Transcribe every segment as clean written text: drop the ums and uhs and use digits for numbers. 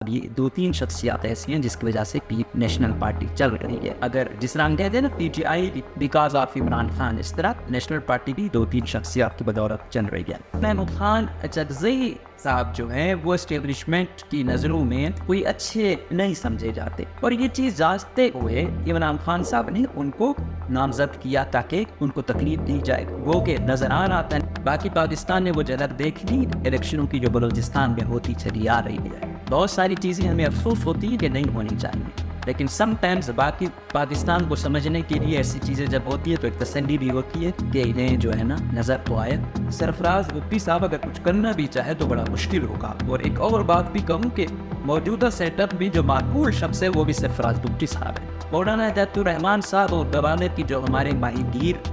یہ دو تین شخصیات ایسی ہیں جس کی وجہ سے نیشنل پارٹی چل رہی ہے. اگر جس طرح ہم کہتے ہیں نا PTI because of Imran Khan, اس طرح نیشنل پارٹی بھی دو تین شخصیات کی بدولت چل رہی ہے. محمود خان اچکزئی صاحب جو ہیں وہ اسٹیبلشمنٹ کی نظروں میں کوئی اچھے نہیں سمجھے جاتے، اور یہ چیز جانتے ہوئے عمران خان صاحب نے ان کو نامزد کیا تاکہ ان کو تکلیف دی جائے. وہ کہ نظران آتا ہے باقی پاکستان نے وہ جگہ دیکھ لی الیکشنوں کی جو بلوچستان میں ہوتی چلی آ رہی ہے. بہت ساری چیزیں ہمیں افسوس ہوتی ہے کہ نہیں ہونی چاہیے، لیکن سم ٹائمز باقی پاکستان کو سمجھنے کے لیے ایسی چیزیں جب ہوتی ہے تو ایک تسلی بھی ہوتی ہے کہ انہیں جو ہے نا نظر تو آئے. سرفراز بھٹی صاحب اگر کچھ کرنا بھی چاہے تو بڑا مشکل ہوگا. اور ایک اور بات بھی کہوں کہ موجودہ سیٹ اپ میں جو معقول شخص ہے وہ بھی سرفراز بھٹی صاحب ہے. مولانا ہدایت الرحمان صاحب اور گوادر کی جو ہمارے ماہی گیر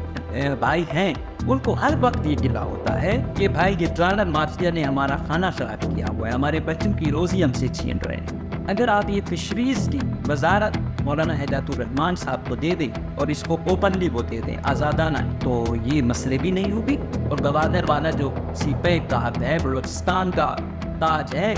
بھائی ہیں ان کو ہر وقت یہ گلا ہوتا ہے کہ بھائی یہ ٹرانر مافیا نے ہمارا کھانا خراب کیا ہوا ہے، ہمارے بچوں کی روزی ہم سے چھین رہے ہیں. اگر آپ یہ فشریز کی وزارت مولانا ہدایت الرحمان صاحب کو دے دیں اور اس کو اوپنلی وہ دے دیں آزادانہ، تو یہ مسئلے بھی نہیں ہوگی. اور گوادر والا جو سپہ کا ہے بلوچستان کا تاج ہے،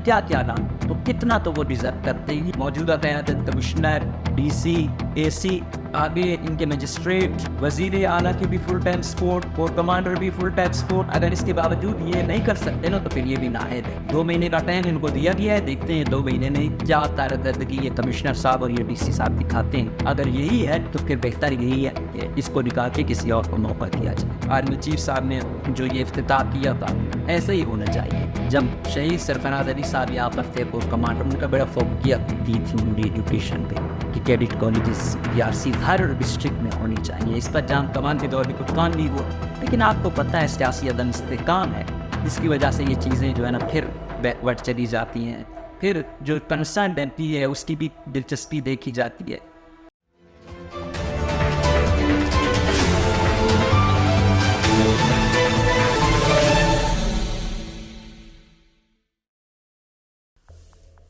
کیا کیا نام، تو کتنا تو وہ ڈیزرو کرتے ہیں. موجودہ قیادت کمشنر، ڈی سی، اے سی، آگے ان کے مجسٹریٹ، وزیر اعلیٰ کی بھی فل ٹائم سپورٹ اور کمانڈر بھی فل ٹائم سپورٹ. اگر اس کے باوجود یہ نہیں کر سکتے نا تو پھر یہ بھی نااہل ہے. 2 مہینے کا ٹائم ان کو دیا گیا ہے، دیکھتے ہیں 2 مہینے میں کیا کارکردگی یہ کمشنر صاحب اور یہ ڈی سی صاحب دکھاتے ہیں. اگر یہی ہے تو پھر بہتر یہی ہے کہ اس کو نکال کے کسی اور کو موقع دیا جائے. آرمی چیف صاحب نے جو یہ افتتاح کیا تھا ایسا ہی ہونا چاہیے. جب شہید سرفراز علی صاحب یہاں پر تھے اور کمانڈر ان کا بڑا فوقیت دی تھی ان کی ایجوکیشن پہ کہ کیڈٹ کالجز یا سی ہر ڈسٹرکٹ میں ہونی چاہیے. اس پر جام کمان کے دور میں کچھ کام نہیں ہوا، لیکن آپ کو پتہ ہے سیاسی عدم استحکام ہے، اس کی وجہ سے یہ چیزیں جو ہے نا پھر بیکورڈ چلی جاتی ہیں. پھر جو کنسرن ایم پی ہے اس کی بھی دلچسپی دیکھی جاتی ہے.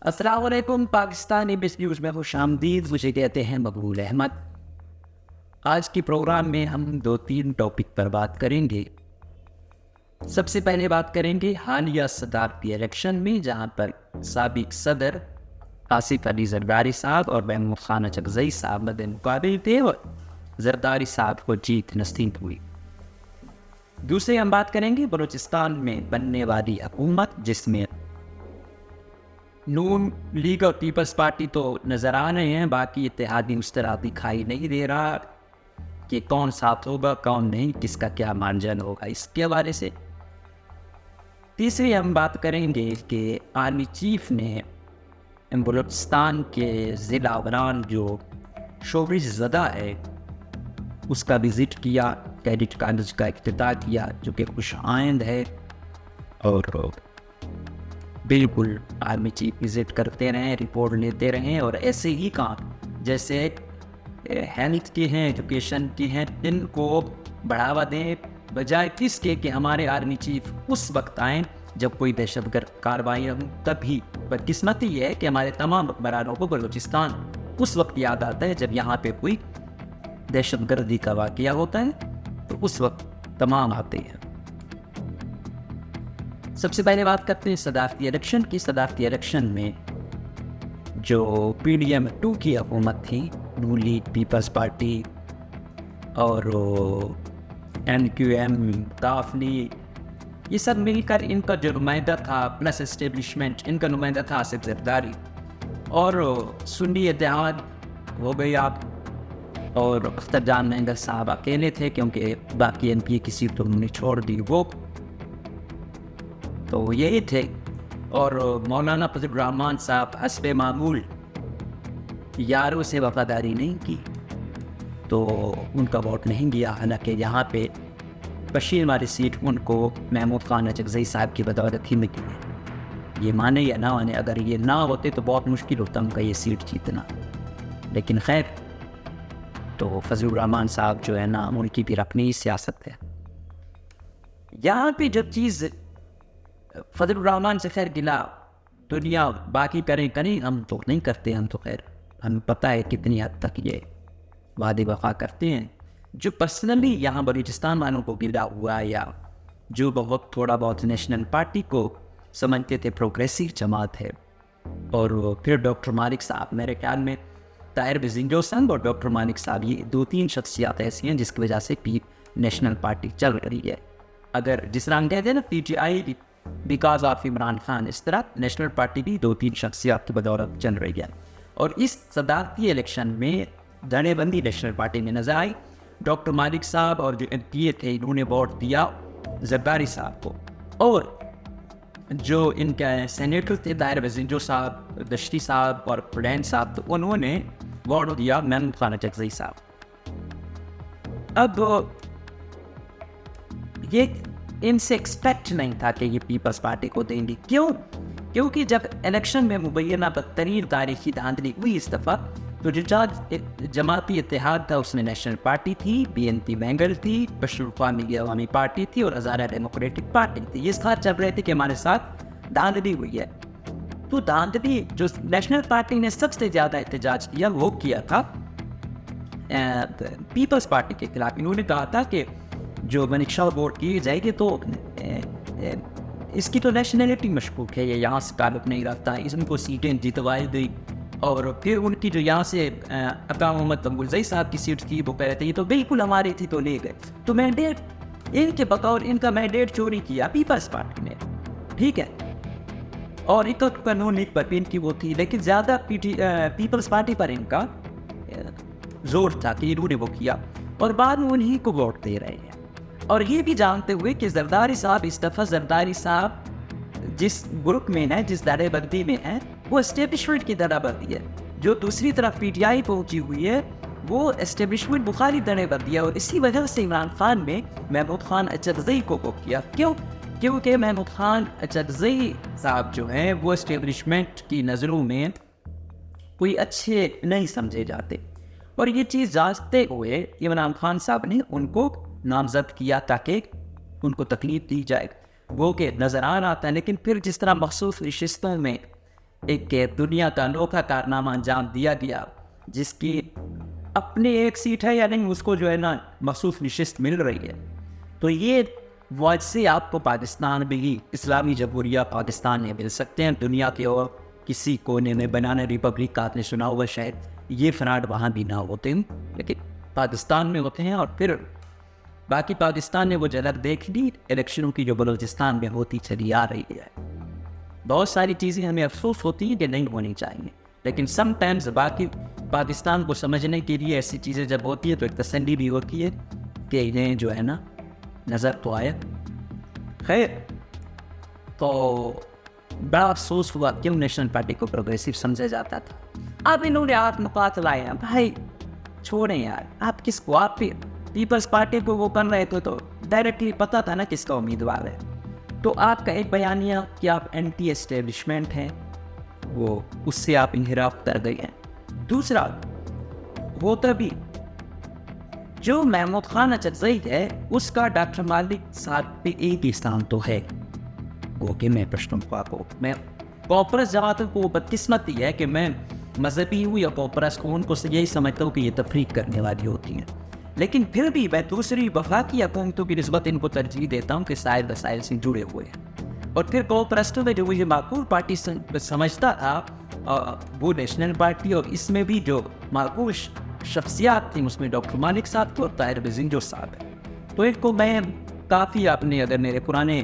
السلام علیکم، پاکستانی بس نیوز میں خوش آمدید. مجھے کہتے ہیں مقبول احمد. آج کی پروگرام میں ہم 2-3 ٹاپک پر بات کریں گے. سب سے پہلے بات کریں گے حالیہ صدارتی الیکشن میں، جہاں پر سابق صدر آصف علی زرداری صاحب اور محمود خان اچکزئی صاحب مد مقابل تھے اور زرداری صاحب کو جیت نصیب ہوئی. دوسرے ہم بات کریں گے بلوچستان میں بننے والی حکومت، جس میں نون لیگ اور پیپلز پارٹی تو نظر آ رہے ہیں، باقی اتحادی اس طرح دکھائی نہیں دے رہا کہ کون ساتھ ہوگا کون نہیں، کس کا کیا مارجن ہوگا اس کے حوالے سے. تیسری ہم بات کریں گے کہ آرمی چیف نے بلوچستان کے ضلع وران جو شورش زدہ ہے اس کا وزٹ کیا، کیڈٹ کالج کا افتتاح کیا جو کہ خوش آئند ہے. اور بالکل آرمی چیف وزٹ کرتے رہیں، رپورٹ لیتے رہیں، اور ایسے ہی کام جیسے ہیلتھ کے ہیں، ایجوکیشن کے ہیں، ان کو بڑھاوا دیں، بجائے اس کے کہ ہمارے آرمی چیف اس وقت آئیں جب کوئی دہشت گرد کارروائی ہوں. تبھی بدقسمتی یہ ہے کہ ہمارے تمام حکمرانوں کو بلوچستان اس وقت یاد آتا ہے جب یہاں پہ کوئی دہشت گردی کا واقعہ ہوتا ہے، تو اس وقت تمام آتے ہیں. سب سے پہلے بات کرتے ہیں صدارتی الیکشن کی. صدارتی الیکشن میں جو پی ڈی ایم 2 کی حکومت تھی، نون لیگ، پیپلز پارٹی اور این کیو ایم، کاف لیگ، یہ سب مل کر ان کا جو نمائندہ تھا پلس اسٹیبلشمنٹ، ان کا نمائندہ تھا آصف زرداری، اور سنی اتحاد ہو گئی آپ، اور اختر جان مہنگا صاحب اکیلے تھے کیونکہ باقی ایم پی کی سیٹ تو انہوں نے چھوڑ دی. وہ تو یہی تھے. اور مولانا فضل الرحمان صاحب حسب معمول یاروں سے وفاداری نہیں کی تو ان کا ووٹ نہیں گیا. حالانکہ یہاں پہ بشیر والی سیٹ ان کو محمود خان اچکزئی صاحب کی بدولت ہی ملی ہے. یہ مانے یا نہ مانے، اگر یہ نہ ہوتے تو بہت مشکل ہوتا ان کا یہ سیٹ جیتنا. لیکن خیر، تو فضل الرحمان صاحب جو ہے نا ان کی بھی اپنی سیاست ہے. یہاں پہ جب چیز فضل الرحمان سے خیر گلا دنیا باقی کریں ہم تو نہیں کرتے. ہم تو خیر ہمیں پتہ ہے کتنی حد تک یہ وعدے وفا کرتے ہیں. جو پرسنلی یہاں بلوچستان والوں کو گلا ہوا، یا جو بہت تھوڑا بہت نیشنل پارٹی کو سمجھتے تھے پروگریسو جماعت ہے، اور پھر ڈاکٹر مالک صاحب، میرے خیال میں طاہر بزنجو صاحب اور ڈاکٹر مالک صاحب، یہ 2-3 شخصیات ایسی ہیں جس کی وجہ سے نیشنل پارٹی چل رہی ہے. اگر جس طرح ہم کہتے ہیں نا PTI because of Imran Khan, اس طرح نیشنل پارٹی بھی 2-3 شخصیات کی بدولت چل رہی ہے. اور اس صدارتی الیکشن میں دھڑے بندی نیشنل پارٹی میں نظر آئی. ڈاکٹر مالک صاحب اور جو ایم پی اے تھے انہوں نے ووٹ دیا زرداری صاحب کو، اور جو ان کا سینیٹر تھے طاہر بزنجو صاحب، دشتی صاحب اور پرین صاحب، تو انہوں نے ووٹ دیا محمود خان اچکزئی صاحب. اب یہ ان سے ایکسپیکٹ نہیں تھا کہ یہ پیپلز پارٹی کو دیں گی. کیونکہ جب الیکشن میں مبینہ بدترین تاریخی دھاندلی ہوئی اس دفعہ، تو جو جماعتی اتحاد تھا اس میں نیشنل پارٹی تھی، بی این پی مینگل تھی، بشر قومی عوامی پارٹی تھی اور ہزارہ ڈیموکریٹک پارٹی تھی. یہ ساتھ چل رہے تھے کہ ہمارے ساتھ دھاندلی ہوئی ہے. تو دھاندلی جو نیشنل پارٹی نے سب سے زیادہ احتجاج کیا وہ کیا تھا پیپلز پارٹی کے خلاف. انہوں نے کہا تھا کہ جو منیکشا ووٹ کی جائے گی تو اس کی تو نیشنلٹی مشکوک ہے، یہ یہاں سے تعلق نہیں رکھتا، ان کو سیٹیں جتوائی دی. اور پھر ان کی جو یہاں سے عطا محمد تنگلزئی صاحب کی سیٹ تھی وہ کہہ رہے تھے یہ تو بالکل ہماری تھی تو لے گئے. تو مینڈیٹ ان کے بطور ان کا مینڈیٹ چوری کیا پیپلز پارٹی نے، ٹھیک ہے. اور ایک قانون ایک پر ان کی وہ تھی، لیکن زیادہ پیپلز پارٹی پر ان کا زور تھا کہ انہوں نے وہ کیا، اور بعد میں انہیں کو ووٹ دے رہے ہیں. اور یہ بھی جانتے ہوئے کہ زرداری صاحب اس دفعہ زرداری صاحب جس گروپ میں ہے، جس دھڑے بندی میں ہے، وہ اسٹیبلشمنٹ کی دھڑے بندی ہے. جو دوسری طرف پی ٹی آئی پہنچی ہوئی ہے وہ اسٹیبلشمنٹ بخاری دھڑے بندی ہے. اور اسی وجہ سے عمران خان نے محمود خان اچکزئی کو کیا. کیونکہ محمود خان اچکزئی صاحب جو ہیں وہ اسٹیبلشمنٹ کی نظروں میں کوئی اچھے نہیں سمجھے جاتے. اور یہ چیز جانتے ہوئے عمران خان صاحب نے ان کو نامزد کیا تاکہ ان کو تکلیف دی جائے. وہ کہ نظران آتا ہے، لیکن پھر جس طرح مخصوص نشستوں میں ایک دنیا کا انوکھا کارنامہ انجام دیا گیا، جس کی اپنی ایک سیٹ ہے یا نہیں اس کو جو ہے نا مخصوص نشست مل رہی ہے. تو یہ وجہ سے آپ کو پاکستان بھی اسلامی جمہوریہ پاکستان میں مل سکتے ہیں. دنیا کے اور کسی کونے میں بنانا ریپبلک کا آپ نے سنا ہوگا، شاید یہ فراڈ وہاں بھی نہ ہوتے ہیں لیکن پاکستان میں ہوتے ہیں. اور پھر باقی پاکستان نے وہ جھلک دیکھ لی الیکشنوں کی جو بلوچستان میں ہوتی چلی آ رہی ہے. بہت ساری چیزیں ہمیں افسوس ہوتی ہیں کہ نہیں ہونی چاہیے، لیکن سم ٹائمز باقی پاکستان کو سمجھنے کے لیے ایسی چیزیں جب ہوتی ہے تو ایک تسلی بھی ہوتی ہے کہ انہیں جو ہے نا نظر تو آیا. خیر، تو بڑا افسوس ہوا کیوں نیشنل پارٹی کو پروگریسو سمجھا جاتا تھا. اب انہوں نے آپ نقات لائے ہیں. بھائی چھوڑیں یار، آپ کس کو، آپ پیپلز پارٹی کو وہ کر رہے تھے تو ڈائریکٹلی پتہ تھا نا کس کا امیدوار ہے. تو آپ کا ایک بیانیہ کہ آپ اینٹی اسٹیبلشمنٹ ہیں، وہ اس سے آپ انحراف کر گئے ہیں. دوسرا ہوتا بھی جو محمود خان اچکزئی ہے اس کا ڈاکٹر مالک صاحب پہ ایک استعان تو ہے، وہ کہ میں پشتونخوا کو، میں کاپرس جماعتوں کو بدقسمتی ہے کہ میں مذہبی ہوں یا کاپرس کو ان کو یہی سمجھتا ہوں کہ یہ تفریق کرنے والی ہوتی ہیں. لیکن پھر بھی میں دوسری وفاقی حکومتوں کی نسبت ان کو ترجیح دیتا ہوں کہ سائر وسائل سے جڑے ہوئے ہیں. اور پھر کاپرسٹوں میں جو یہ معقول پارٹی سمجھتا تھا وہ نیشنل پارٹی، اور اس میں بھی جو معقول شخصیات تھیں اس میں ڈاکٹر مالک صاحب اور طاہر بزنجو صاحب ہیں. تو ان کو میں کافی اپنے اگر میرے پرانے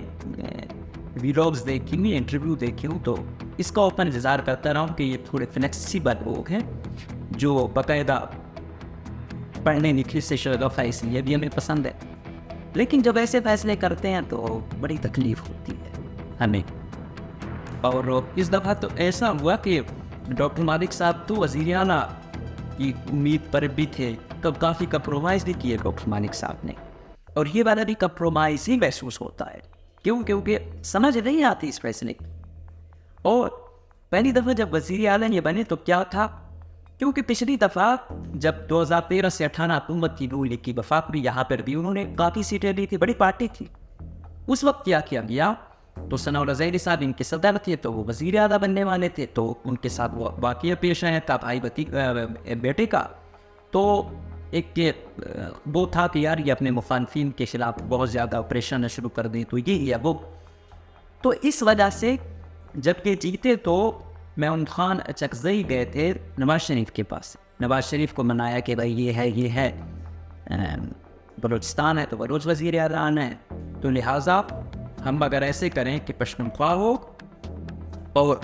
ویلاگز دیکھی ہوئی، انٹرویو دیکھے ہوں تو اس کا اوپن انتظار کرتا رہا ہوں کہ یہ تھوڑے فلیکسیبل لوگ ہیں جو باقاعدہ پڑھنے لکھنے سے شغف ہے، اس لیے بھی ہمیں پسند ہے. لیکن جب ایسے فیصلے کرتے ہیں تو بڑی تکلیف ہوتی ہے ہمیں. اور اس دفعہ تو ایسا ہوا کہ ڈاکٹر مالک صاحب تو وزیر اعلیٰ کی امید پر بھی تھے، تب کافی کمپرومائز بھی کیے ڈاکٹر مالک صاحب نے. اور یہ والا بھی کمپرومائز ہی محسوس ہوتا ہے، کیونکہ سمجھ نہیں آتی اس فیصلے کی. اور پہلی دفعہ جب وزیر اعلیٰ یہ بنے تو کیا تھا، کیونکہ پچھلی دفعہ جب 2013 سے 18 حکومت کی نون لیگ کی وفاق بھی یہاں پر بھی انہوں نے کافی سیٹیں لی تھی، بڑی پارٹی تھی. اس وقت کیا کیا گیا تو ثناء اللہ ظہیری صاحب ان کے صدر تھے تو وہ وزیر اعلیٰ بننے والے تھے، تو ان کے ساتھ وہ واقعہ پیش آیا تھا بھائی بیٹے کا. تو ایک وہ تھا کہ یار یہ اپنے مخالفین کے خلاف بہت زیادہ آپریشن شروع کر دیں، تو یہی ہے وہ. تو اس وجہ سے جب کہ جیتے تو محمود خان اچکزئی گئے تھے نواز شریف کے پاس. نواز شریف کو منایا کہ بھائی یہ ہے بلوچستان ہے تو بلوچ وزیر اعظم ہے, تو لہٰذا ہم اگر ایسے کریں کہ پشتونخوا ہو اور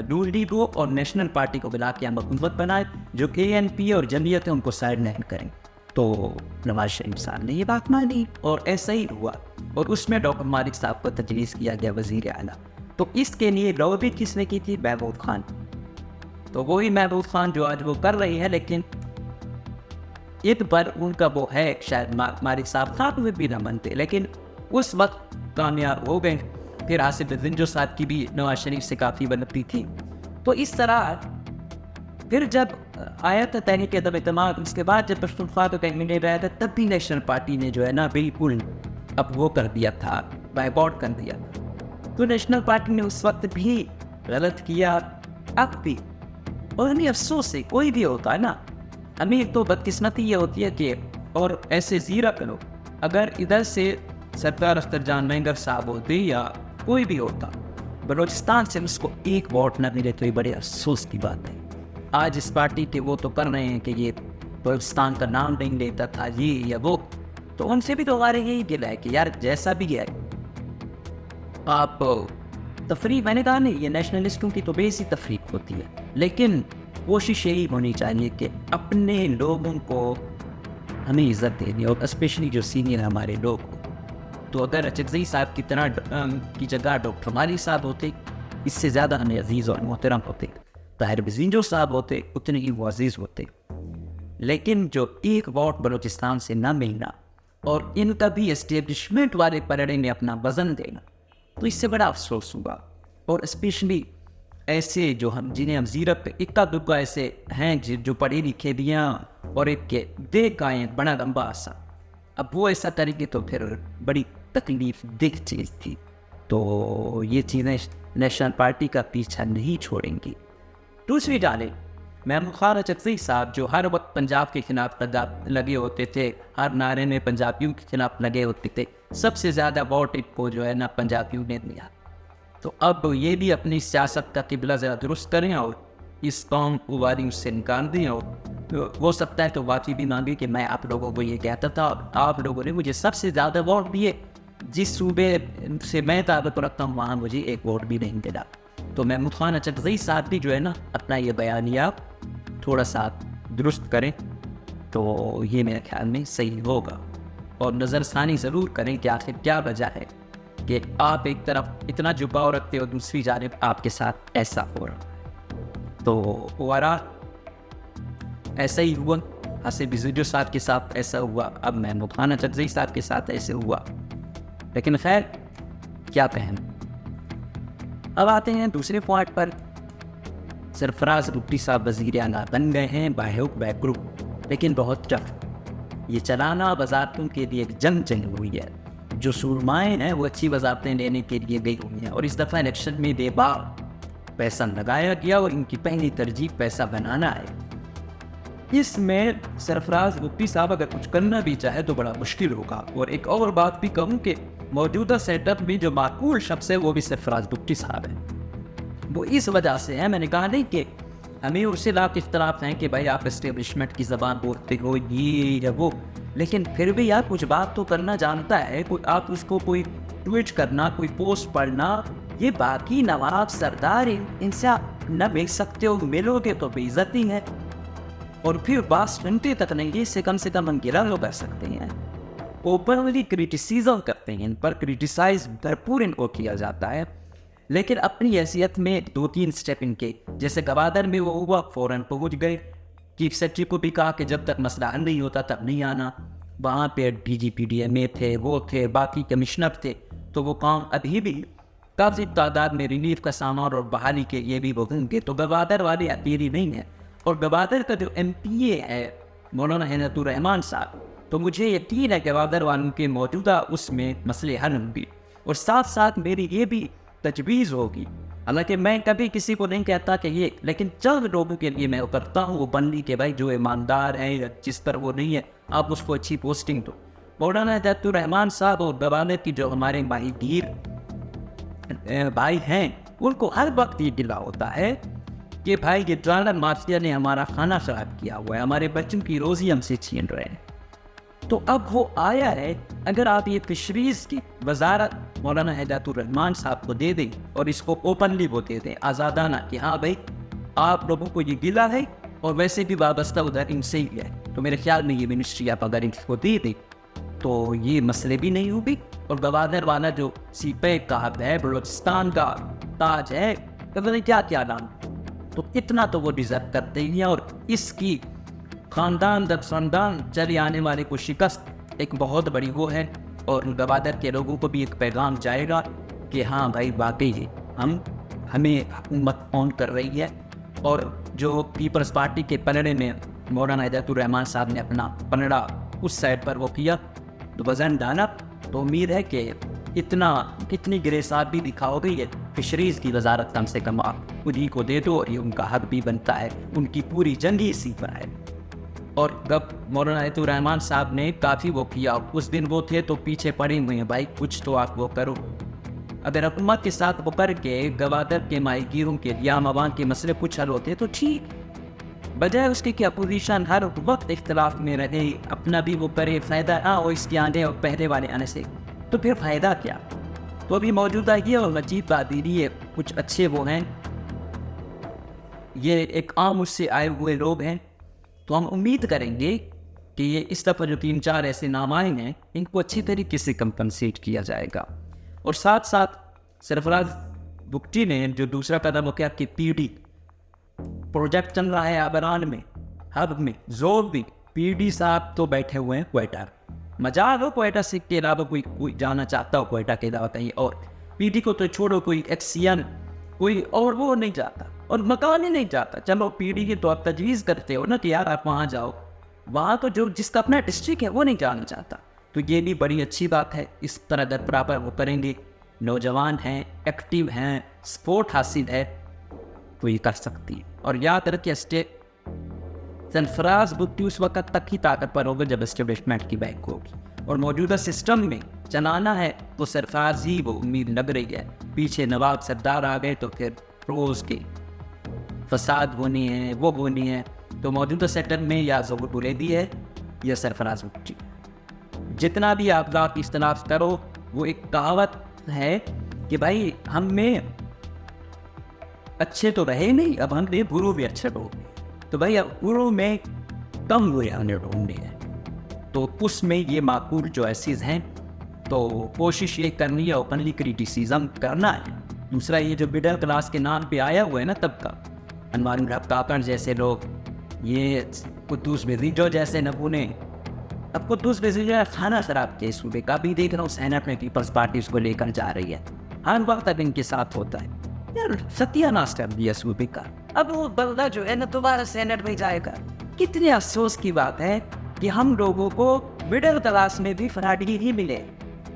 نون لیگ ہو اور نیشنل پارٹی کو ملا کے ہم حکومت بنائے, جو ANP اور جمعیت ہے ان کو سائڈ لائن کریں. تو نواز شریف صاحب نے یہ بات مانی اور ایسا ہی ہوا, اور اس میں ڈاکٹر مالک صاحب کو تجویز کیا گیا وزیر اعلیٰ. تو اس کے لیے لابی کس نے کی تھی؟ محمود خان. تو وہی محمود خان جو آج وہ کر رہی ہے, لیکن ایک بار ان کا وہ ہے شاید مالک صاحب خاتم میں بھی نہ بنتے, لیکن اس وقت کامیاب ہو گئے. پھر آصف زنجو صاحب کی بھی نواز شریف سے کافی بنتی تھی. تو اس طرح پھر جب آیا تھا تحریک عدم اعتماد, اس کے بعد جب پشتونخوا کو کہیں نہیں رہا تھا, تب بھی نیشنل پارٹی نے جو ہے نا بالکل اب وہ کر دیا تھا, بائیک آؤٹ کر دیا. تو نیشنل پارٹی نے اس وقت بھی غلط کیا, اب بھی. اور ہمیں افسوس ہے, کوئی بھی ہوتا ہے نا, ہمیں ایک تو بدقسمتی یہ ہوتی ہے کہ, اور ایسے زیرہ کرو, اگر ادھر سے سردار اختر جان مینگر صاحب ہوتے یا کوئی بھی ہوتا, بلوچستان سے اس کو ایک ووٹ نہ ملے تو یہ بڑے افسوس کی بات ہے. آج اس پارٹی کے وہ تو کر رہے ہیں کہ یہ بلوچستان کا نام نہیں لیتا تھا یہ یا وہ, تو ان سے بھی تو ہمارے یہی دل ہے کہ یار جیسا بھی ہے آپ تفریح, میں نے کہا نہیں یہ نیشنلسٹوں کی تو بیسی تفریح ہوتی ہے, لیکن کوشش یہی ہونی چاہیے کہ اپنے لوگوں کو ہمیں عزت دینی, اور اسپیشلی جو سینئر ہمارے لوگ ہو. تو اگر اچکزئی صاحب کی طرح کی جگہ ڈاکٹر مالک صاحب ہوتے, اس سے زیادہ ہمیں عزیز اور محترم ہوتے. طاہر زنجو صاحب ہوتے, اتنے ہی وہ عزیز ہوتے. لیکن جو ایک ووٹ بلوچستان سے نہ ملنا, اور ان کا بھی اسٹیبلشمنٹ والے پلڑے میں اپنا وزن دینا, تو اس سے بڑا افسوس ہوا. اور اسپیشلی ایسے جو جنہیں ہم زیرت پہ اکا دکا ایسے ہیں جو پڑھے لکھے بھی ہیں اور ایک کے دیکھ آئے بڑا لمبا عرصہ, اب وہ ایسا کریں گے تو پھر بڑی تکلیف دہ چیز تھی. تو یہ چیزیں نیشنل پارٹی کا پیچھا نہیں چھوڑیں گی. دوسری جانب محمود خان اچکزئی صاحب جو ہر وقت پنجاب کے خلاف لگے ہوتے تھے, ہر نعرے میں پنجابیوں کے خلاف لگے ہوتے تھے, سب سے زیادہ ووٹ کو جو ہے نا پنجابیوں نے دیا. تو اب یہ بھی اپنی سیاست کا قبلہ ذرا درست کریں اور اس قوم کو وادی سے نکال دیں. اور ہو سکتا ہے تو واقعی بھی مانگے کہ میں آپ لوگوں کو یہ کہتا تھا, آپ لوگوں نے مجھے سب سے زیادہ ووٹ دیے, جس صوبے سے میں تعلق رکھتا ہوں وہاں مجھے ایک ووٹ بھی نہیں ملا. تو محمود خان اچکزئی صاحب بھی جو ہے نا اپنا یہ بیانیہ تھوڑا سا درست کریں تو یہ میرے خیال میں صحیح ہوگا. اور نظر ثانی ضرور کریں کہ آخر کیا وجہ ہے کہ آپ ایک طرف اتنا جھکاؤ رکھتے ہو, دوسری جانب آپ کے ساتھ ایسا ہو رہا. تو اوورا ایسا ہی ہوا, آصف زنجو صاحب کے ساتھ ایسا ہوا, اب محمود خان اچکزئی صاحب کے ساتھ ایسے ہوا. لیکن خیر کیا کہیں. اب آتے ہیں دوسرے پوائنٹ پر. سرفراز بھٹی صاحب وزیر اعلیٰ بن گئے ہیں باہوک بیک گروپ, لیکن بہت ٹف. یہ چلانا وزارتوں کے لیے ایک جنگ چلی ہوئی ہے. جو سرمائے ہیں وہ اچھی وزارتیں لینے کے لیے گئی ہوئی ہیں, اور اس دفعہ الیکشن میں بے بار پیسہ لگایا گیا اور ان کی پہلی ترجیح پیسہ بنانا ہے. اس میں سرفراز بھٹی صاحب اگر کچھ کرنا بھی چاہے تو بڑا مشکل ہوگا. اور ایک اور بات بھی کہوں کہ موجودہ سیٹ اپ میں جو معقول شخص ہے وہ بھی سرفراز بھٹی صاحب ہے. وہ اس وجہ سے ہے, میں نے کہا نہیں کہ ہمیں اس سے لاکھ اختلاف ہیں کہ بھائی آپ اسٹیبلشمنٹ کی زبان بولتے ہو یہ یا وہ, لیکن پھر بھی یار کچھ بات تو کرنا جانتا ہے. کوئی آپ اس کو کوئی ٹویٹ کرنا, کوئی پوسٹ پڑھنا, یہ باقی نواب سردار ان سے آپ نہ مل سکتے ہو, ملو گے تو بے عزتی ہے. اور پھر بات سنتے تک نہیں, اس سے کم ہم گرا لو کر سکتے ہیں. اوپنلی کرٹیسزم کرتے ہیں, ان پر کرٹیسائز بھرپور ان کو کیا جاتا ہے, لیکن اپنی حیثیت میں 2-3 سٹیپ ان کے, جیسے گوادر میں وہ ہوا فوراً پہنچ گئے. چیف سیکرٹری کو بھی کہا کہ جب تک مسئلہ حل نہیں ہوتا تب نہیں آنا. وہاں پہ DGPDMA تھے, وہ تھے, باقی کمشنر تھے, تو وہ کام ابھی بھی کافی تعداد میں ریلیف کا سامان اور بحالی کے یہ بھی وہ ہوں گے. تو گوادر والے اکیلی نہیں ہیں, اور گوادر کا جو MPA ہے مولانا عنایت الرحمان صاحب, تو مجھے یقین ہے کہ گوادر والوں کے موجودہ اس میں مسئلے حل ہوں گے. اور ساتھ ساتھ میری یہ بھی تجویز ہوگی, حالانکہ میں کبھی کسی کو نہیں کہتا کہ یہ, لیکن چند لوگوں کے لیے میں کرتا ہوں وہ بنلی کے بھائی جو ایماندار ہیں یا جس پر وہ نہیں ہے آپ اس کو اچھی پوسٹنگ دو. مولانا عنایت الرحمان صاحب اور گوادر کی جو ہمارے ماہی گیر بھائی ہیں ان کو ہر وقت یہ گلا ہوتا ہے کہ بھائی یہ ڈالر مافیا نے ہمارا کھانا خراب کیا ہوا ہے، ہمارے بچوں کی روزی ہم سے چھین رہے ہیں۔ تو اب وہ آیا ہے، اگر آپ یہ فشریز کی وزارت مولانا ہدایت الرحمان صاحب کو دے دیں اور اس کو اوپنلی وہ دے دیں آزادانہ کہ ہاں بھائی آپ لوگوں کو یہ گلا ہے اور ویسے بھی وابستہ ادھر ان سے ہی ہے، تو میرے خیال میں یہ منسٹری آپ اگر ان کو دے دیں تو یہ مسئلے بھی نہیں ہوگی۔ اور گوادر والا جو سی پیک کا حد ہے، بلوچستان کا تاج ہے، پتہ نہیں کیا کیا نام، تو اتنا تو وہ ڈیزرو کرتے ہی ہیں۔ اور اس کی خاندان در خاندان چلی آنے والے کو شکست ایک بہت بڑی وہ ہے، اور گوادر کے لوگوں کو بھی ایک پیغام جائے گا کہ ہاں بھائی واقعی ہمیں حکومت آن کر رہی ہے۔ اور جو پیپلز پارٹی کے پلڑے میں مولانا ہدایت الرحمان صاحب نے اپنا پلڑا اس سائڈ پر وہ کیا تو وزن ڈالا، تو امید ہے کہ کتنی گریسات بھی دکھاؤ گئی ہے، فشریز کی وزارت کم سے کم آپ انہیں کو دے دو، اور یہ ان کا حق بھی بنتا ہے، ان کی پوری جنگی اسی پر ہے۔ اور جب مولانا ہدایت الرحمان صاحب نے کافی وہ کیا، اس دن وہ تھے تو پیچھے پڑے ہوئے ہیں، بھائی کچھ تو آپ وہ کرو۔ اگر حکومت کے ساتھ وہ کر کے گوادر کے ماہی گیروں کے یا موان کے مسئلے کچھ حل ہوتے تو ٹھیک، بجائے اس کے کہ اپوزیشن ہر وقت اختلاف میں رہے، اپنا بھی وہ کرے، فائدہ نہ ہو اس کے آنے اور پہلے والے آنے سے، تو پھر فائدہ کیا؟ تو ابھی موجودہ یہ اور مجید بادیری ہے، کچھ اچھے وہ ہیں، یہ ایک عام اس سے آئے ہوئے لوگ ہیں، تو ہم امید کریں گے کہ یہ اس دفعہ جو 3-4 ایسے نام آئے ہیں ان کو اچھی طریقے سے کمپنسیٹ کیا جائے گا۔ اور ساتھ ساتھ سرفراز بگٹی نے جو دوسرا قدم ہو کیا کہ پی ڈی پروجیکٹ چل رہا ہے آبران میں، ہب میں، زور بھی، پی ڈی صاحب تو بیٹھے ہوئے ہیں کوئٹہ، مجال ہو کوئٹہ سے کے علاوہ کوئی جانا چاہتا ہو کوئٹہ کے علاوہ کہیں اور، پی ڈی کو تو چھوڑو، کوئی ایکس سی این کوئی اور وہ نہیں جاتا، اور مکان ہی نہیں جاتا۔ چلو پی ڈی کی تو آپ تجویز کرتے ہو نا کہ یار آپ وہاں جاؤ، وہاں تو جو جس کا اپنا ڈسٹرکٹ ہے وہ نہیں جانا چاہتا، تو یہ بھی بڑی اچھی بات ہے۔ اس طرح در پراپر وہ کریں گے، نوجوان ہیں، ایکٹیو ہیں، سپورٹ حاصل ہے تو یہ کر سکتی ہے۔ اور یاد رکھیے سرفراز بگٹی اس وقت تک ہی طاقت پر ہوگا جب اسٹیبلشمنٹ کی بیک ہوگی، اور موجودہ سسٹم میں چلانا ہے تو سرفراز ہی وہ امید لگ رہی ہے۔ پیچھے نواب سردار آ گئے تو پھر روز کے فساد ہونے ہیں، وہ ہونے ہیں، تو موجودہ سیٹر میں یا ظہور بریدی ہے یا سرفراز بگٹی۔ جتنا بھی آپ کا اختلاف کرو، وہ ایک کہاوت ہے کہ بھائی ہم میں اچھے تو رہے نہیں، اب ہم نے برو بھی اچھے ہو، تو بھائی اب برو میں کم ہوئے آنے ڈھونڈنے ہیں، تو اس میں یہ معقول چوائسیز ہیں، تو کوشش یہ کرنی ہے اوپنلی کریٹیسزم کرنا ہے۔ دوسرا یہ جو مڈل کلاس کے نام پہ آیا ہوا ہے نا طبقہ، انوار الحق کاکڑ جیسے لوگ، یہ قدوس بزیجو جیسے نمونے، اب قدوس بزیجو کھانا خراب کے صوبے کا بھی دیکھ رہا ہوں، سینٹ میں پیپلز پارٹی اس کو لے کر جا رہی ہے، ہر وقت اب ان کے ساتھ ہوتا ہے یار، ستیہ ناش کر دیا صوبے کا۔ اب وہ بندہ جو ہے نا دوبارہ سینٹ میں جائے گا۔ کتنے افسوس کی بات ہے کہ ہم لوگوں کو مڈل کلاس میں بھی فراڈی ہی ملے،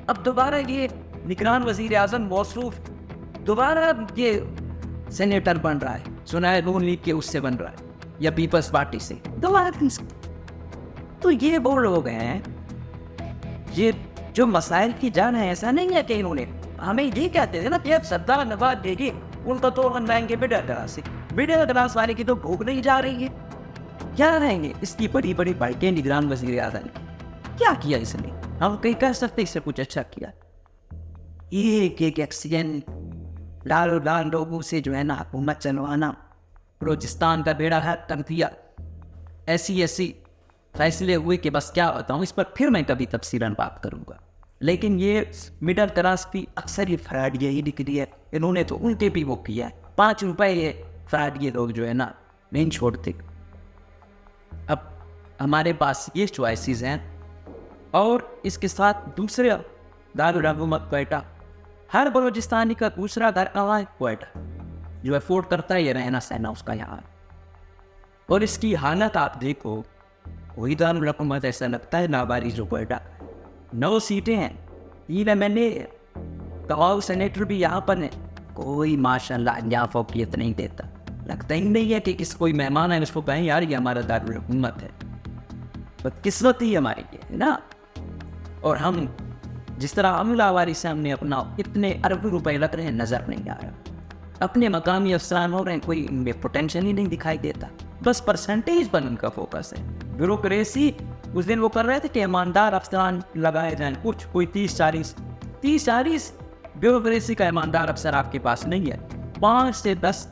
اب دوبارہ یہ نگران وزیر اعظم موصوف دوبارہ یہ سینیٹر بن رہا ہے، سنا ہے نون لیگ کے اس سے بن رہا ہے یا پیپلز پارٹی سے دوبارہ۔ تو یہ وہ لوگ ہیں یہ جو مسائل کی جان ہے، ایسا نہیں ہے کہ انہوں نے ہمیں یہ کہتے تھے نا کہ اب سردار نواز دے گی ان کا تو بنائیں گے مڈل کلاس سے، مڈل کلاس والے کی تو بھوک نہیں جا رہی ہے، کیا رہیں گے اس کی بڑی بڑی بائٹیں نگران وزیر اعظم نے کیا کیا اس نے؟ ہم کہیں کہہ سکتے اس سے کچھ اچھا کیا؟ ایک ایکسیڈنٹ لال لوگوں سے جو ہے نا حکومت چلوانا، بلوچستان کا بیڑا غرق کر دیا، ایسی فیصلے ہوئے کہ بس کیا بتاؤں، اس پر پھر میں کبھی تفصیلاً بات کروں گا۔ لیکن یہ مڈل کلاس کی اکثر یہ فراڈ یہی نکلی ہے، انہوں نے تو ان کے بھی وہ کیا ہے، 5 روپے یہ فراڈ یہ لوگ جو ہے نا نہیں چھوڑتے۔ اب ہمارے پاس یہ چوائسیز ہیں، اور اس کے ساتھ دوسرے دارالحکومت کوئٹہ، ہر بلوچستانی کا دوسرا گھر کہاں ہے؟ کوئٹہ، جو افورڈ کرتا ہے یہ رہنا سہنا اس کا یہاں، اور اس کی حالت آپ دیکھو، وہی دارالحکومت ایسا لگتا ہے ناباری جو کوئٹہ، 9 سیٹیں ہیں، 3 MLA ہے، کواؤ سینیٹر بھی یہاں پر ہے، کوئی ماشاءاللہ یہاں فوقیت نہیں دیتا، لگتا ہی نہیں ہے کہ کوئی مہمان ہے اس کو کہیں یار یہ ہمارا دارالحکومت ہے، بدقسمت ہی ہماری ہے نا۔ اور ہم جس طرح عملہ واری سے ہم نے اپنا اتنے ارب روپے لگ رہے ہیں، نظر نہیں آ رہا، اپنے مقامی افسران ہو رہے ہیں، کوئی ان میں پوٹینشیل ہی نہیں دکھائی دیتا، بس پرسنٹیج پر ان کا فوکس ہے. بیوروکریسی اس دن وہ کر رہے تھے کہ ایماندار افسران لگائے جائیں، کچھ کوئی 30-40 بیوروکریسی کا ایماندار افسر آپ کے پاس نہیں ہے. 5 سے 10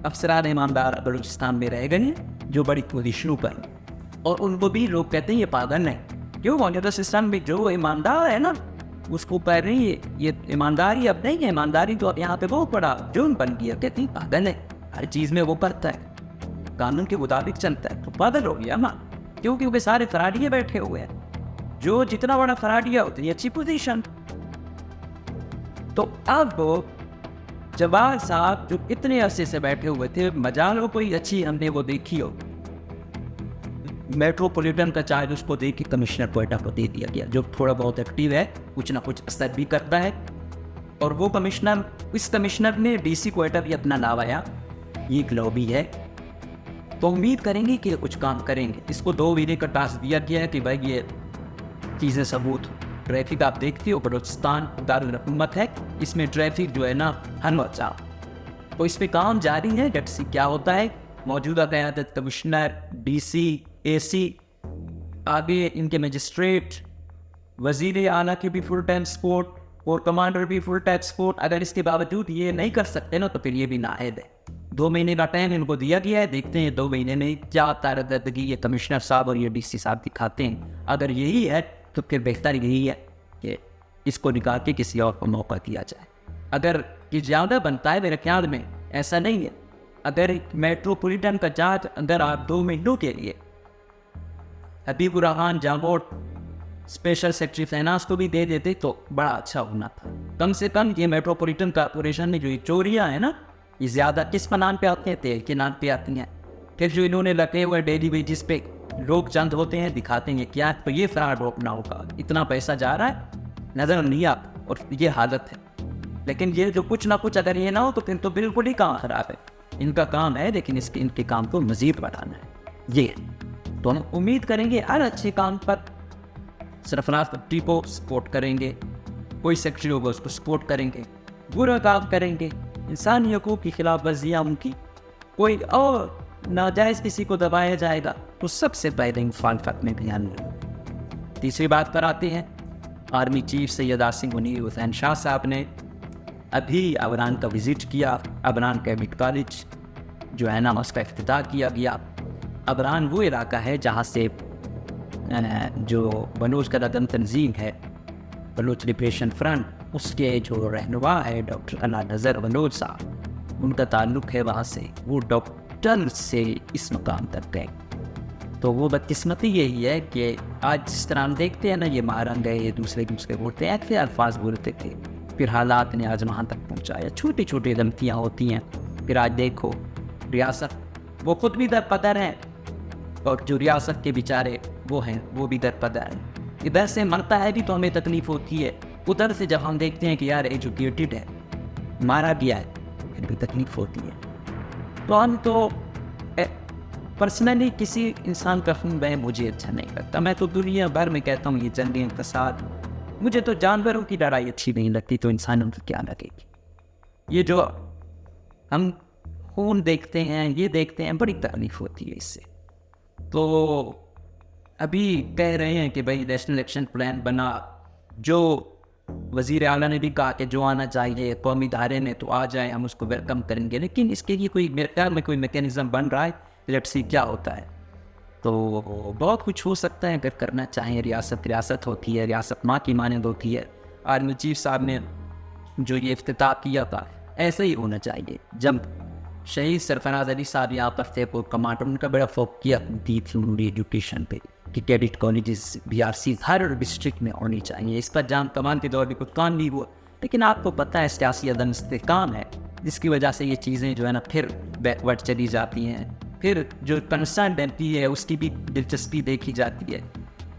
افسران ایماندار بلوچستان میں رہ گئے ہیں جو بڑی پوزیشنوں پر ہیں، اور ان کو بھی لوگ کہتے ہیں یہ پاگل نہیں. کیوں؟ موجودہ سسٹم میں جو ایماندار ہے نا اس کو پہ رہی ہے، یہ ایمانداری اب نہیں ہے. ایمانداری تو اب یہاں پہ بہت بڑا جرم بن گیا. کہتے ہیں پاگل ہے، ہر چیز میں وہ کرتا ہے، قانون کے مطابق چلتا ہے، تو پاگل ہو گیا نا. کیونکہ سارے فراڈیے بیٹھے ہوئے ہیں، جو جتنا بڑا فراڈیا اتنی اچھی پوزیشن. تو اب جواد صاحب جو اتنے عرصے سے بیٹھے ہوئے تھے، مجال ہو کوئی اچھی ہم نے وہ دیکھی ہو، میٹروپولیٹن کا چارج اس کو دے کے کمشنر کوئٹہ کو دے دیا گیا، جو تھوڑا بہت ایکٹیو ہے، کچھ نہ کچھ اثر بھی کرتا ہے. اور وہ اس کمشنر نے ڈی سی کوئٹہ بھی اپنا لاوایا. یہ ایک لابی ہے، تو امید کریں گے کہ کچھ کام کریں گے. اس کو 2 مہینے کا ٹاسک دیا گیا ہے کہ بھائی یہ چیزیں ثبوت. ٹریفک آپ دیکھتے ہو بلوچستان دارالحکومت ہے، اس میں ٹریفک جو ہے نا ہنوت صاحب، تو اس پہ کام جاری ہے. لیٹس سی کیا ہوتا ہے. موجودہ قیادت کمشنر، ڈی سی، اے سی، آگے ان کے مجسٹریٹ، وزیر اعلیٰ کی بھی فل ٹائم سپورٹ اور کمانڈر بھی فل ٹائم سپورٹ. اگر اس کے باوجود یہ نہیں کر سکتے نا تو پھر یہ بھی نااہل ہے. 2 مہینے کا ٹائم ان کو دیا گیا ہے، دیکھتے ہیں 2 مہینے میں کیا کارکردگی یہ کمشنر صاحب اور یہ ڈی سی صاحب دکھاتے ہیں. اگر یہی ہے تو پھر بہتر یہی ہے کہ اس کو نکال کے کسی اور کو موقع دیا جائے. اگر یہ زیادہ بنتا ہے میرے خیال میں ایسا نہیں ہے. اگر میٹروپولیٹن کا چارج اگر آپ 2 مہینوں کے لیے حبیب الرحمان جاموٹ اسپیشل سیکرٹری فائنانس کو بھی دے دیتے تو بڑا اچھا ہونا تھا. کم سے کم یہ میٹروپولیٹن کارپوریشن میں جو یہ چوریاں ہیں نا، یہ زیادہ کس نام پہ آتے ہیں؟ تیل کے نام پہ آتی ہیں. پھر جو انہوں نے لگے ہوئے ڈیلی ویجز پہ لوگ چند ہوتے ہیں دکھاتے ہیں کیا، تو یہ فراڈ روکنا ہوگا. اتنا پیسہ جا رہا ہے نظر نہیں آتا اور یہ حالت ہے. لیکن یہ جو کچھ نہ کچھ اگر یہ نہ ہو تو پھر تو بالکل ہی کام خراب ہے. ان کا کام ہے لیکن ان کے کام کو مزید بڑھانا ہے. یہ تو ہم امید کریں گے ہر اچھے کام پر سرفراز پٹی کو سپورٹ کریں گے، کوئی سیکرٹری ہوگا اس کو سپورٹ کریں گے. برا کام کریں گے، انسانی حقوق کی خلاف ورزیاں ان کی، کوئی اور ناجائز کسی کو دبایا جائے گا تو سب سے پہلے مخالفت میں بیان لیں. تیسری بات پر آتے ہیں. آرمی چیف سید عاصم منیر حسین شاہ صاحب نے ابھی ابران کا وزٹ کیا. ابران کیڈٹ کالج جو ہے نا اس کا افتتاح کیا گیا. ابران وہ علاقہ ہے جہاں سے جو بلوچ کا رقم تنظیم ہے بلوچ لبریشن فرنٹ، اس کے جو رہنما ہے ڈاکٹر علا نظر بلوچ صاحب، ان کا تعلق ہے وہاں سے. وہ ڈاکٹر سے اس مقام تک گئے. تو وہ بدقسمتی یہی ہے کہ آج جس طرح ہم دیکھتے ہیں نا یہ مارنگ گئے، یہ دوسرے بولتے ہیں، ایسے الفاظ بولتے تھے، پھر حالات نے آج وہاں تک پہنچایا. چھوٹی چھوٹی غلطیاں ہوتی ہیں. پھر آج دیکھو ریاست وہ خود بھی درپدر ہیں اور جو ریاست کے بیچارے وہ ہیں وہ بھی درپدر ہیں. ادھر سے مرتا ہے بھی تو ہمیں تکلیف ہوتی ہے، ادھر سے جب ہم دیکھتے ہیں کہ یار ایجوکیٹڈ ہے مارا گیا ہے پھر بھی تکلیف ہوتی ہے. تو ہم تو پرسنلی کسی انسان کا خون بہے مجھے اچھا نہیں لگتا. میں تو دنیا بھر میں کہتا ہوں یہ جنگیں فساد، مجھے تو جانوروں کی لڑائی اچھی نہیں لگتی تو انسانوں کو کیا لگے گی. یہ جو ہم خون دیکھتے ہیں یہ دیکھتے ہیں بڑی تکلیف ہوتی ہے اس سے. تو ابھی کہہ رہے ہیں کہ بھائی نیشنل ایکشن پلان بنا، جو وزیر اعلیٰ نے بھی کہا کہ جو آنا چاہیے قومی ادارے میں تو آ جائے، ہم اس کو ویلکم کریں گے. لیکن اس کے لیے کوئی میرے خیال میں کوئی میکینزم بن رہا ہے. لیٹس سی کیا ہوتا ہے. تو بہت کچھ ہو سکتا ہے اگر کرنا چاہیں. ریاست ہوتی ہے، ریاست ماں کی مانند ہوتی ہے. آرمی چیف صاحب نے جو یہ افتتاح کیا تھا ایسے ہی ہونا چاہیے. جب شہید سرفراز علی صاحب یہاں پر تھے وہ کمانڈر، ان کا بڑا فوقیہ دی تھی انہوں نے ایجوکیشن پہ کہ کیڈٹ کالجز BRC ہر ڈسٹرکٹ میں ہونی چاہیے. اس پر جام کمان کے دور میں کچھ کام نہیں ہوا. لیکن آپ کو پتہ ہے سیاسی عدم استحکام ہے جس کی وجہ سے یہ چیزیں جو ہے نا پھر بیکورڈ چلی جاتی ہیں. پھر جو کنسرن بنتی ہے اس کی بھی دلچسپی دیکھی جاتی ہے.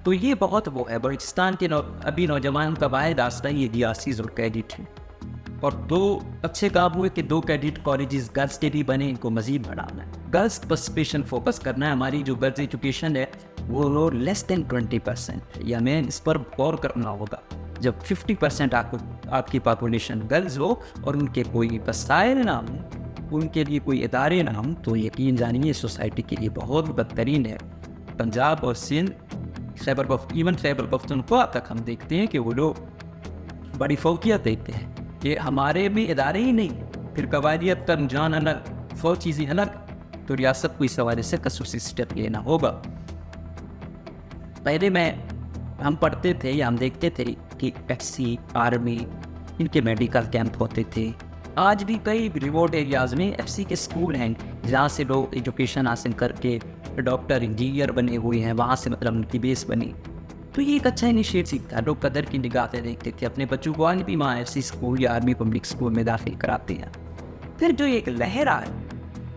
تو یہ بہت وہ ہے بلوچستان کے ابھی نوجوان کا واحد راستہ یہ BRCs اور کیڈٹ ہیں. اور 2 اچھے کام ہوئے کہ 2 کیڈٹ کالجز گرلس کے بھی بنے، ان کو مزید بڑھانا ہے. گرلس پر اسپیشل فوکس کرنا ہے. ہماری جو گرلز ایجوکیشن ہے وہ لیس دین 20% ہے، یا ہمیں اس پر غور کرنا ہوگا. جب 50% آپ کو آپ کی پاپولیشن گرلز ہو اور ان کے کوئی وسائل نہ ہوں, ان کے لیے کوئی ادارے نہ ہوں, تو یقین جانیے سوسائٹی کے لیے بہت بدترین ہے. پنجاب اور سندھ, ایون خیبر پختونخوا تک ہم دیکھتے ہیں کہ وہ لوگ بڑی فوقیت دیتے ہیں کہ ہمارے میں ادارے ہی نہیں, پھر قبائلیت کا رجحان الگ, فوج چیزیں الگ, تو ریاست کو اس حوالے سے خصوصی اسٹیپ لینا ہوگا. پہلے ہم پڑھتے تھے یا ہم دیکھتے تھے کہ ایف سی, آرمی, ان کے میڈیکل کیمپ ہوتے تھے. آج بھی کئی ریموٹ ایریاز میں ایف سی کے اسکول ہیں جہاں سے لوگ ایجوکیشن حاصل کر کے ڈاکٹر, انجینئر بنے ہوئے ہیں, وہاں سے مطلب ان کی بیس بنی. تو یہ ایک اچھا انیشیٹو تھا, لوگ قدر کی نگاہ سے دیکھتے تھے, اپنے بچوں کو آج بھی وہاں ایف سی اسکول یا آرمی پبلک اسکول میں داخل کراتے ہیں. پھر جو ایک لہر آئی,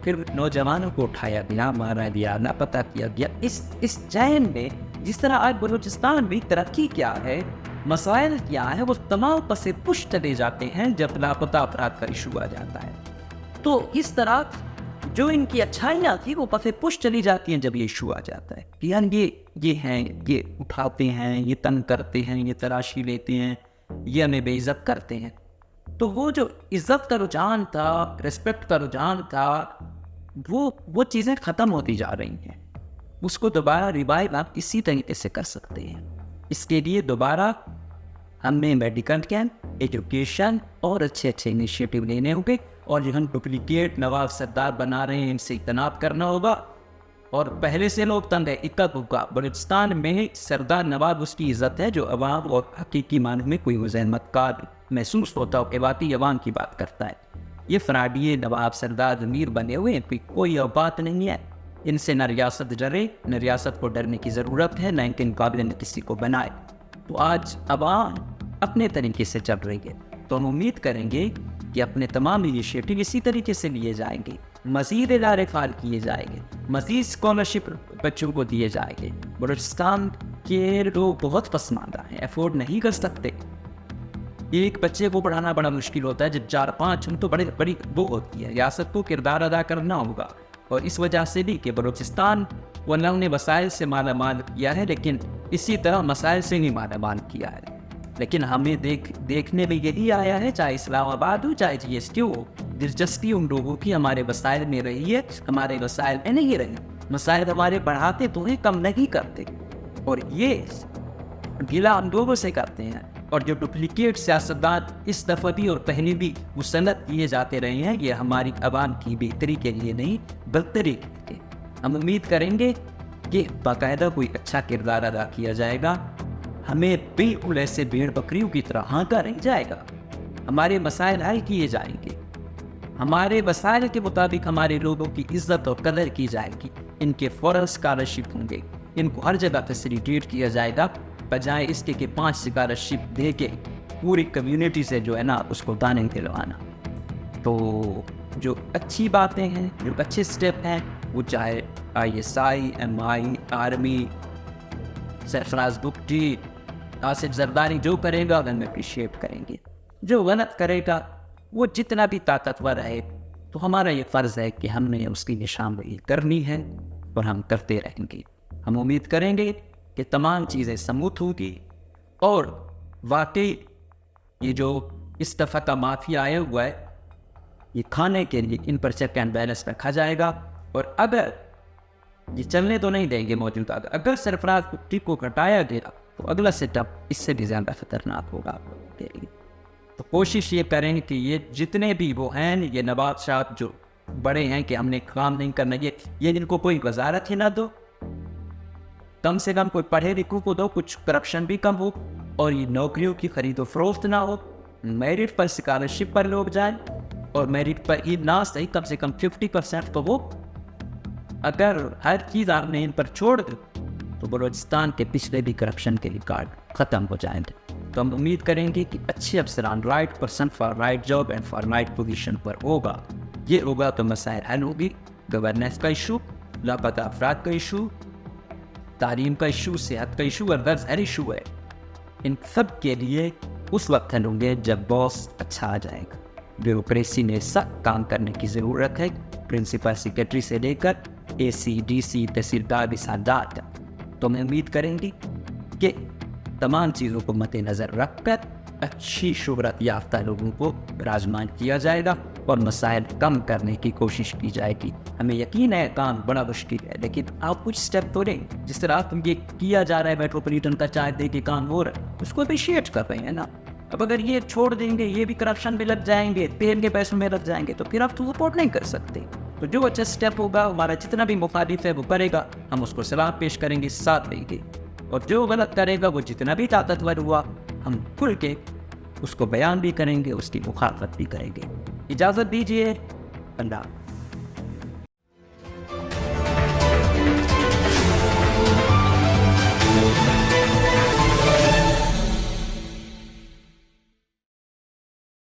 پھر نوجوانوں کو اٹھایا گیا, مارا گیا, لاپتہ کیا گیا. اس چین میں جس طرح آج بلوچستان میں ترقی کیا ہے, مسائل کیا ہے, وہ تمام پس پش چلے جاتے ہیں جب لاپتہ افراد کا ایشو آ جاتا ہے. تو اس طرح جو ان کی اچھائیاں تھیں وہ پس پش چلی جاتی ہیں جب یہ ایشو آ جاتا ہے. یعنی یہ ہیں, یہ اٹھاتے ہیں, یہ تنگ کرتے ہیں, یہ تراشی لیتے ہیں, یہ ہمیں بے عزت کرتے ہیں. تو وہ جو عزت کا رجحان تھا, ریسپیکٹ کا رجحان تھا, وہ چیزیں ختم ہوتی جا رہی ہیں. اس کو دوبارہ ریوائو آپ اسی طریقے سے کر سکتے ہیں. اس کے لیے دوبارہ ہمیں میڈیکل کیمپ, ایجوکیشن اور اچھے انیشیٹو لینے ہوں گے, اور جو ہم ڈپلیکیٹ نواب سردار بنا رہے ہیں ان سے اجتناب کرنا ہوگا. اور پہلے سے لوگ تنگ ہے, اکت ہوگا. بلوچستان میں سردار نواب اس کی عزت ہے جو عوام اور حقیقی معنی میں کوئی مزاحمت کار محسوس ہوتا ہو کہ واقعی عوام کی بات کرتا ہے. یہ فراڈیے نواب سردار ضمیر بنے ہوئے ہیں, کوئی بات نہیں ہے. ان سے نہ ریاست ڈرے, نہ ریاست کو ڈرنے کی ضرورت ہے, نہ ان کے مقابلے میں کسی کو بنائے. تو آج عوام اپنے طریقے سے چل رہی ہے, تو ہم امید کریں گے کہ اپنے تمام انیشیٹو اسی طریقے سے لیے جائیں گے. مزید ادارے فعال کیے جائیں گے, مزید اسکالرشپ بچوں کو دیے جائیں گے. بلوچستان کے لوگ بہت پسماندہ ہیں, افورڈ نہیں کر سکتے. ایک بچے کو پڑھانا بڑا مشکل ہوتا ہے, جب 4-5 ہم تو بڑی وہ ہوتی ہے. ریاست کو کردار ادا کرنا ہوگا, اور اس وجہ سے بھی کہ بلوچستان واللہ نے وسائل سے مالا مال کیا ہے, لیکن اسی طرح مسائل سے نہیں مالا مال کیا ہے. لیکن ہمیں دیکھنے میں یہی آیا ہے, چاہے اسلام آباد ہو, چاہے جی ایس ٹی ہو, دلچسپی ان لوگوں کی ہمارے وسائل میں رہی ہے, ہمارے وسائل میں نہیں رہی. مسائل ہمارے بڑھاتے تو ہیں, کم نہیں کرتے. اور یہ گلا ہم لوگوں سے کرتے ہیں. اور جو ڈپلیکیٹ سیاستدان اس دفعہ بھی اور پہلے بھی مسلط کیے جاتے رہے ہیں, یہ ہماری عوام کی بہتری کے لیے نہیں, بدتری کے لیے. ہم امید کریں گے کہ باقاعدہ کوئی اچھا کردار ادا کیا جائے گا. ہمیں بالکل ایسے بھیڑ بکریوں کی طرح ہانکا نہیں جائے گا. ہمارے مسائل حل کیے جائیں گے, ہمارے وسائل کے مطابق ہمارے لوگوں کی عزت اور قدر کی جائے گی. ان کے فوراً اسکالرشپ ہوں گے, ان کو ہر جگہ فیسیلیٹیٹ کیا جائے گا, بجائے اس کے کہ 5 اسکالرشپ دے کے پوری کمیونٹی سے جو ہے نا اس کو دانے دلوانا. تو جو اچھی باتیں ہیں, جو اچھے اسٹیپ ہیں, وہ چاہے ISI, MI, آرمی, سرفراز بگٹی, آصف زرداری جو کرے گا ہم اپریشیٹ کریں گے. جو غلط کرے گا وہ جتنا بھی طاقتور ہے, تو ہمارا یہ فرض ہے کہ ہم نے اس کی نشاندہی کرنی ہے, اور ہم کرتے رہیں گے. ہم امید کریں گے کہ تمام چیزیں سموتھ ہوگی, اور واقعی یہ جو اس دفعہ کا مافیا آیا ہوا ہے, یہ کھانے کے لیے ان پر چیک اینڈ بیلنس رکھا جائے گا. اور اگر یہ چلنے تو نہیں دیں گے موجودہ, اگر سرفراز بگٹی کو ہٹایا گیا تو اگلا سیٹ اپ اس سے بھی زیادہ خطرناک ہوگا آپ لوگوں کے لیے. تو کوشش یہ کریں کہ یہ جتنے بھی وہ ہیں, یہ نواب صاحب جو بڑے ہیں کہ ہم نے کام نہیں کرنا, یہ جن کو کوئی وزارت ہی نہ دو, کم سے کم کوئی پڑھے لکھوں کو دو, کچھ کرپشن بھی کم ہو, اور یہ نوکریوں کی خرید و فروخت نہ ہو. میرٹ پر اسکالرشپ پر لوگ جائیں, اور میرٹ پر یہ نہ صحیح کم سے کم 50% تو وہ, اگر ہر چیز آپ نے ان پر چھوڑ دی تو بلوچستان کے پچھلے بھی کرپشن کے ریکارڈ ختم ہو جائیں گے. تو ہم امید کریں گے کہ اچھے افسران, right person for right job and for right position پر ہوگا. یہ ہوگا تو مسائل حل ہوگی. گورننس کا ایشو, لاپتہ افراد کا ایشو, تعلیم کا ایشو, صحت کا ایشو, اور غرض ہر ایشو ہے, ان سب کے لیے اس وقت حل ہوں گے جب باس اچھا آ جائے گا. بیوروکریسی نے سخت کام کرنے کی ضرورت ہے, پرنسپل سیکرٹری سے لے کر AC, DC, تحصیلدار, رسالدار. تو میں امید کریں گی کہ تمام چیزوں کو مد نظر رکھ کر اچھی شہرت یافتہ لوگوں کو راجمان کیا جائے گا اور مسائل کم کرنے کی کوشش کی جائے گی. ہمیں یقین ہے کام بڑا مشکل ہے، لیکن آپ کچھ اسٹیپ تو لیں. جس طرح تم یہ کیا جا رہا ہے میٹروپولیٹن کا چارج دے کے کام ہو رہا ہے، اس کو اپریشیٹ کر رہے ہیں نا. اب اگر یہ چھوڑ دیں گے، یہ بھی کرپشن میں لگ جائیں گے، تیل کے پیسوں میں لگ جائیں گے، تو پھر آپ تو سپورٹ نہیں کر سکتے. تو جو اچھا اسٹیپ ہوگا، ہمارا جتنا بھی مخالف ہے وہ کرے گا، ہم اس کو صلاح پیش کریں گے، ساتھ دیں گے. اور جو غلط کرے گا، وہ جتنا بھی طاقتور ہوا، ہم کھل کے اس کو بیان بھی کریں گے، اس کی مخالفت بھی کریں گے. اجازت دیجیے. اللہ.